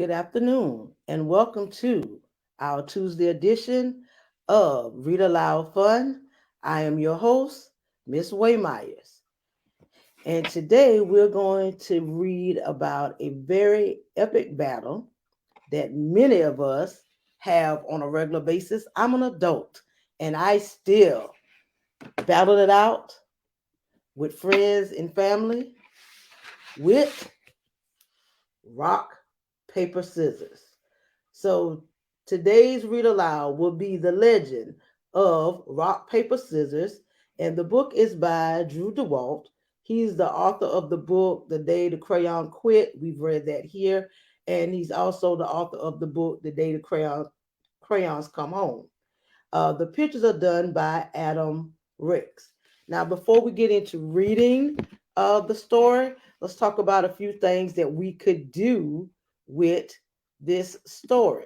Good afternoon, and welcome to our Tuesday edition of Read Aloud Fun. I am your host, Miss Waymyers, and today we're going to read about a very epic battle that many of us have on a regular basis. I'm an adult, and I still battle it out with friends and family with rock, paper, scissors. So today's read aloud will be The Legend of Rock, Paper, Scissors. And the book is by Drew DeWalt. He's the author of the book, The Day the Crayon Quit. We've read that here. And he's also the author of the book, The Day the Crayons Come Home. The pictures are done by Adam Ricks. Now, before we get into reading the story, let's talk about a few things that we could do with this story.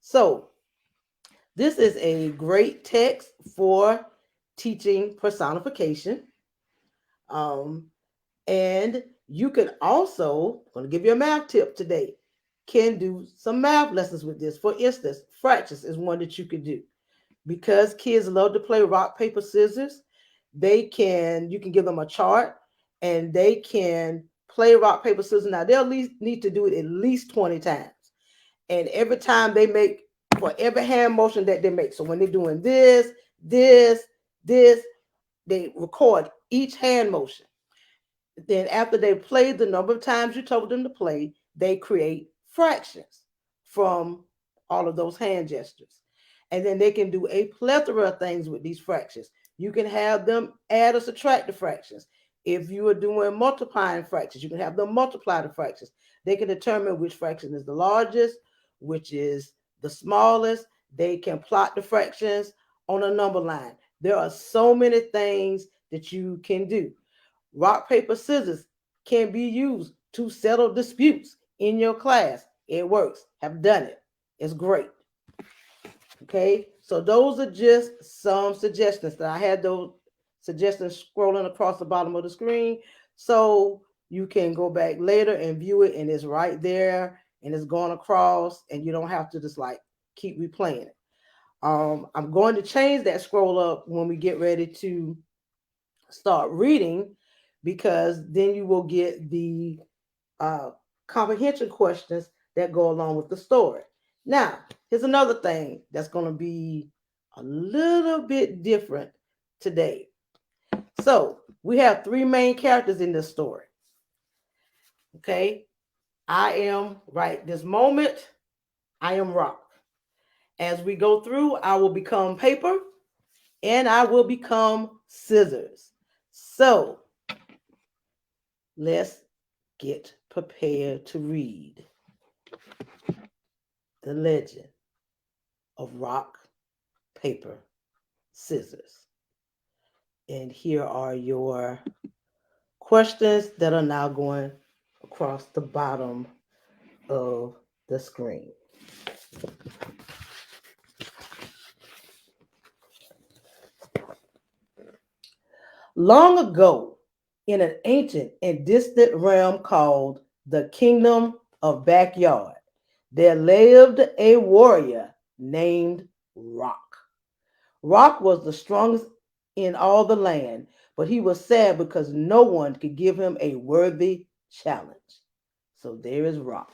So, this is a great text for teaching personification. Um, and you can also, I'm going to give you a math tip today, can do some math lessons with this. For instance, fractions is one that you could do. Because kids love to play rock, paper, scissors, you can give them a chart and they can play rock, paper, scissors. Now, they'll at least need to do it at least 20 times. And every time for every hand motion that they make. So when they're doing this, they record each hand motion. Then after they played the number of times you told them to play, they create fractions from all of those hand gestures. And then they can do a plethora of things with these fractions. You can have them add or subtract the fractions. If you are doing multiplying fractions, you can have them multiply the fractions. They can determine which fraction is the largest, which is the smallest. They can plot the fractions on a number line. There are so many things that you can do. Rock, paper, scissors can be used to settle disputes in your class. It works. Have done it. It's great. Okay, so those are just some suggestions that I had those suggestions scrolling across the bottom of the screen. So you can go back later and view it, and it's right there and it's going across, and you don't have to just like keep replaying it. I'm going to change that scroll up when we get ready to start reading, because then you will get the comprehension questions that go along with the story. Now, here's another thing that's going to be a little bit different today. So, we have three main characters in this story. Okay, I am right this moment, I am rock. As we go through, I will become paper and I will become scissors. So, let's get prepared to read The Legend of Rock, Paper, Scissors. And here are your questions that are now going across the bottom of the screen. Long ago, in an ancient and distant realm called the Kingdom of Backyard, there lived a warrior named Rock. Rock was the strongest in all the land, but he was sad because no one could give him a worthy challenge. So there is Rock.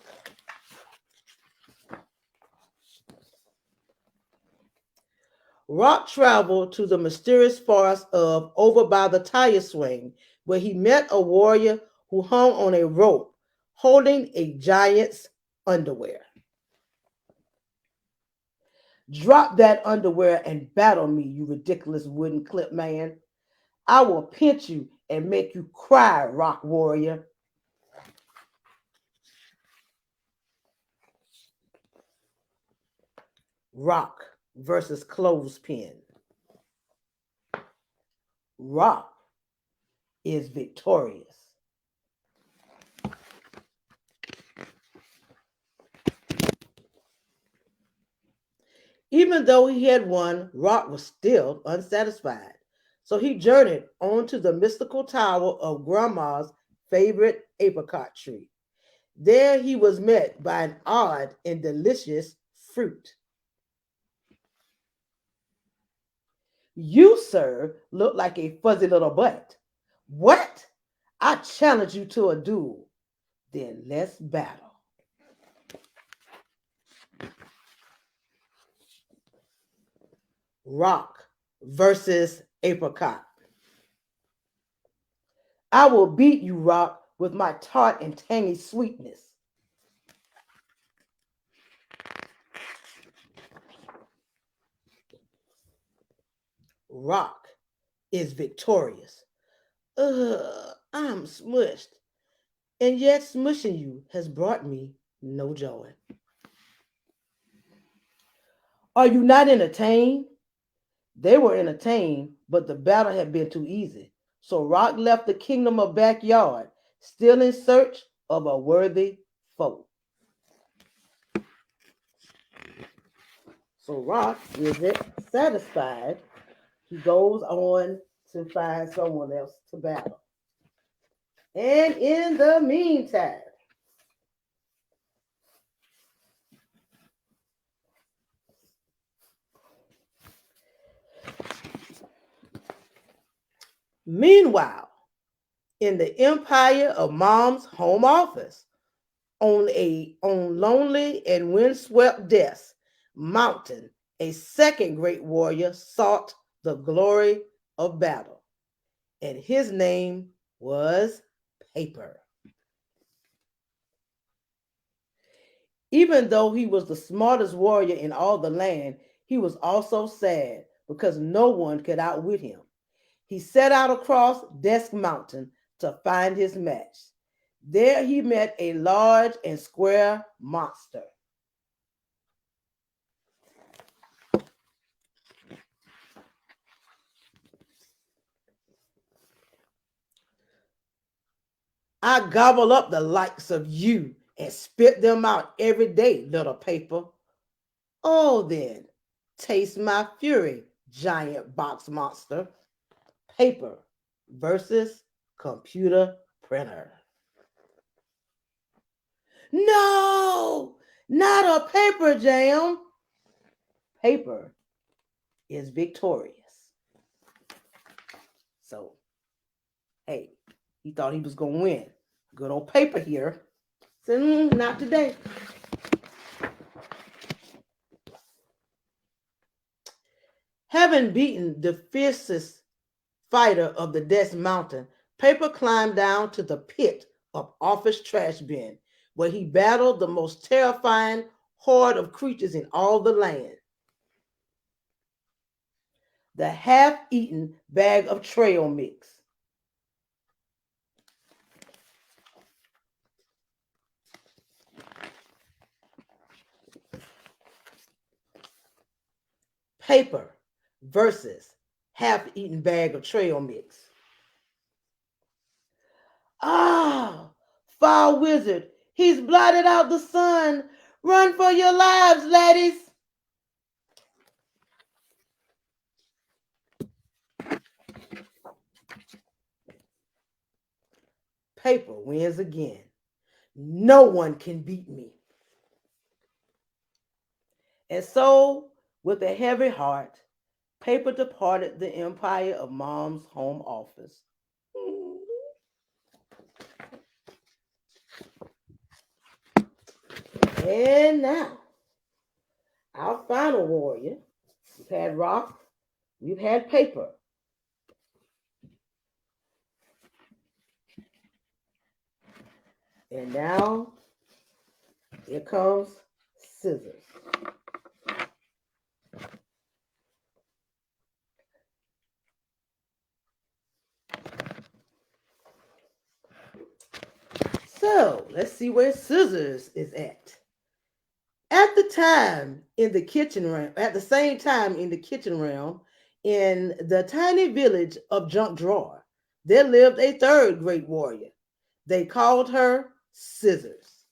Rock traveled to the mysterious forest of Over by the Tire Swing, where he met a warrior who hung on a rope holding a giant's underwear. Drop that underwear and battle me, you ridiculous wooden clip man. I will pinch you and make you cry, Rock Warrior. Rock versus Clothespin. Rock is victorious. Even though he had won, Rock was still unsatisfied. So he journeyed on to the mystical tower of Grandma's favorite apricot tree. There he was met by an odd and delicious fruit. You, sir, look like a fuzzy little butt. What? I challenge you to a duel. Then let's battle. Rock versus apricot. I will beat you, Rock, with my tart and tangy sweetness. Rock is victorious. I'm smushed, and yet smushing you has brought me no joy. Are you not entertained? They were entertained, but the battle had been too easy. So Rock left the kingdom of backyard, still in search of a worthy foe. So Rock isn't satisfied. He goes on to find someone else to battle. And in the meantime, meanwhile, in the empire of Mom's home office, on lonely and windswept death mountain, a second great warrior sought the glory of battle, and his name was Paper. Even though he was the smartest warrior in all the land, he was also sad because no one could outwit him. He set out across Desk Mountain to find his match. There he met a large and square monster. I gobble up the likes of you and spit them out every day, little Paper. Oh, then, taste my fury, giant box monster. Paper versus computer printer. No, not a paper jam. Paper is victorious. So, hey, he thought he was going to win. Good old Paper here. Said, not today. Having beaten the fiercest fighter of the Death Mountain, Paper climbed down to the pit of office trash bin, where he battled the most terrifying horde of creatures in all the land. The half-eaten bag of trail mix. Paper versus half-eaten bag of trail mix. Ah, foul wizard, he's blotted out the sun. Run for your lives, laddies. Paper wins again. No one can beat me. And so, with a heavy heart, Paper departed the empire of Mom's home office. And now, our final warrior. We've had Rock, we've had Paper. And now, here comes Scissors. So, let's see where Scissors is at. At the same time in the kitchen realm, in the tiny village of Junk Drawer, there lived a third great warrior. They called her Scissors.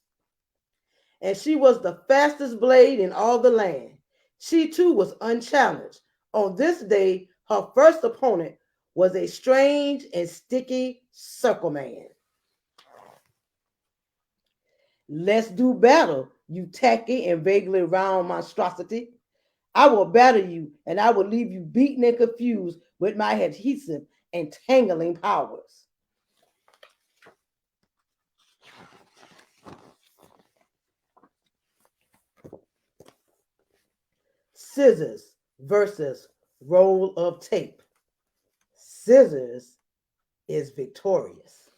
And she was the fastest blade in all the land. She too was unchallenged. On this day, her first opponent was a strange and sticky circle man. Let's do battle, you tacky and vaguely round monstrosity. I will battle you, and I will leave you beaten and confused with my adhesive and tangling powers. Scissors versus roll of tape. Scissors is victorious.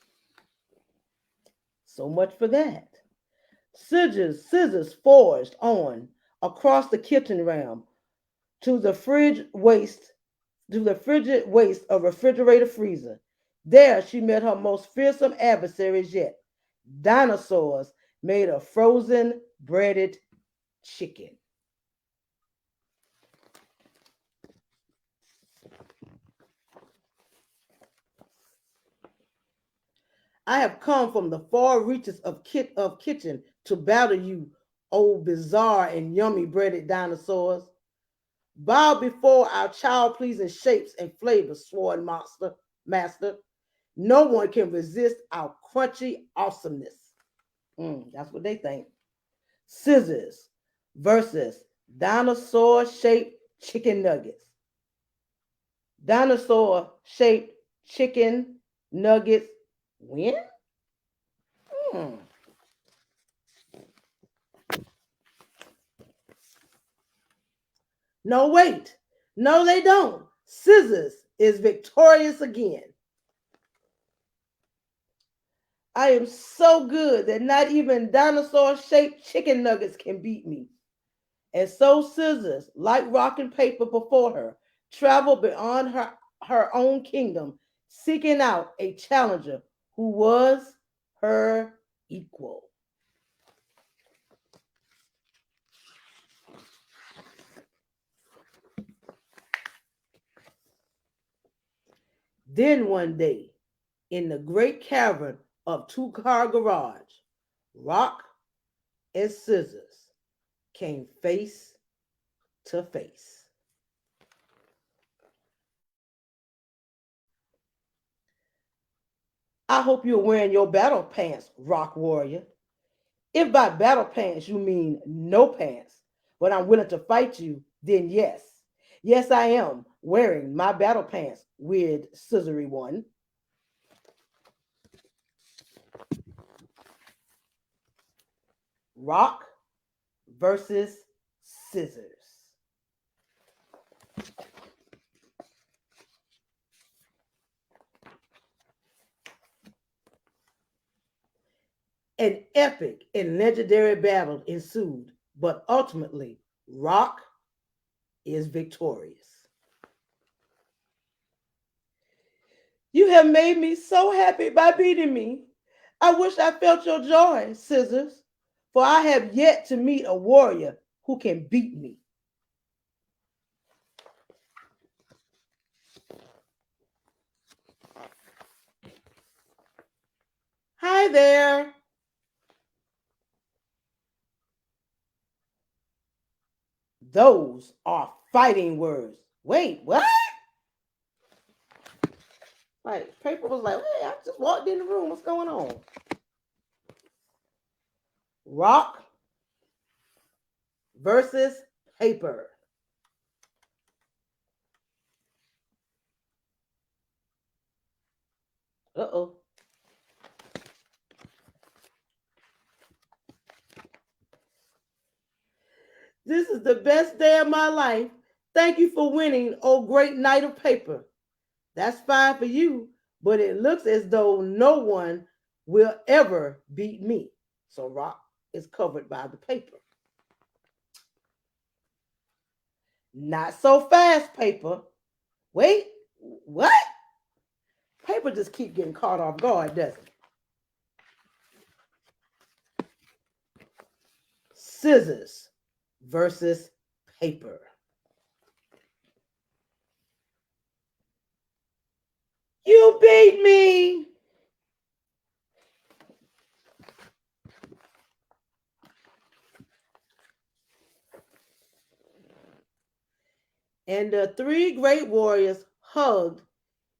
So much for that. Scissors forged on across the kitchen realm to the fridge waste, to the frigid waste of refrigerator freezer. There she met her most fearsome adversaries yet, dinosaurs made of frozen breaded chicken. I have come from the far reaches of kitchen to battle you, old bizarre and yummy breaded dinosaurs. Bow before our child pleasing shapes and flavors, sworn master. No one can resist our crunchy awesomeness. That's what they think. Scissors versus dinosaur shaped chicken nuggets. Dinosaur shaped chicken nuggets win? Hmm. No, wait. No, they don't. Scissors is victorious again. I am so good that not even dinosaur shaped chicken nuggets can beat me. And so Scissors, like rock and paper before her, traveled beyond her own kingdom, seeking out a challenger who was her equal. Then one day, in the great cavern of Two Car Garage, Rock and Scissors came face to face. I hope you're wearing your battle pants, Rock Warrior. If by battle pants you mean no pants, but I'm willing to fight you, then yes. Yes, I am wearing my battle pants, weird scissory one. Rock versus scissors. An epic and legendary battle ensued, but ultimately, Rock is victorious. You have made me so happy by beating me. I wish I felt your joy, Scissors, for I have yet to meet a warrior who can beat me. Hi there. Those are fighting words. Wait, what? Like, paper was like, hey, I just walked in the room. What's going on? Rock versus paper. Uh-oh. This is the best day of my life. Thank you for winning, oh great knight of paper. That's fine for you, but it looks as though no one will ever beat me. So Rock is covered by the paper. Not so fast, paper. Wait, what? Paper just keep getting caught off guard, doesn't it? Scissors versus paper. You beat me. And the three great warriors hugged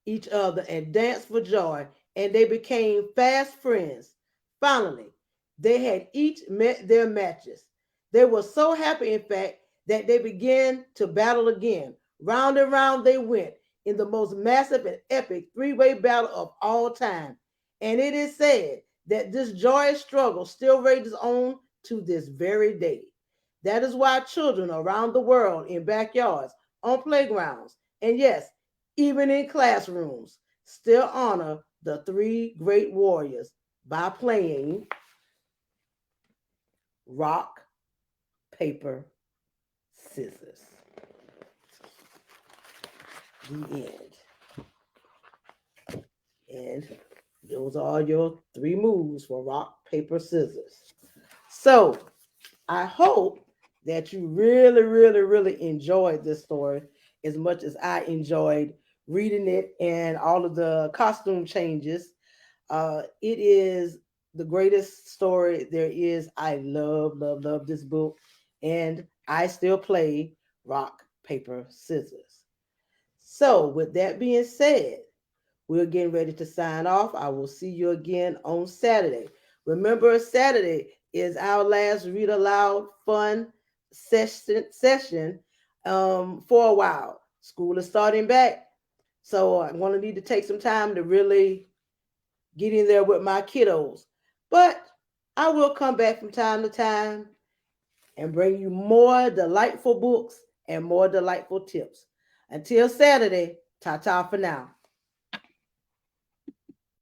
each other and danced for joy, and they became fast friends. Finally, They had each met their matches. They were so happy, in fact, that they began to battle again. Round and round they went in the most massive and epic three-way battle of all time. And it is said that this joyous struggle still rages on to this very day. That is why children around the world in backyards, on playgrounds, and yes, even in classrooms, still honor the three great warriors by playing rock, paper, scissors. The end. And those are your three moves for rock, paper, scissors. So I hope that you really, really, really enjoyed this story as much as I enjoyed reading it and all of the costume changes. It is the greatest story there is. I love, love, love this book. And I still play rock, paper, scissors. So, with that being said, we're getting ready to sign off. I will see you again on Saturday. Remember, Saturday is our last read aloud fun session for a while. School is starting back. So I'm going to need to take some time to really get in there with my kiddos. But I will come back from time to time and bring you more delightful books and more delightful tips. Until Saturday, ta ta for now.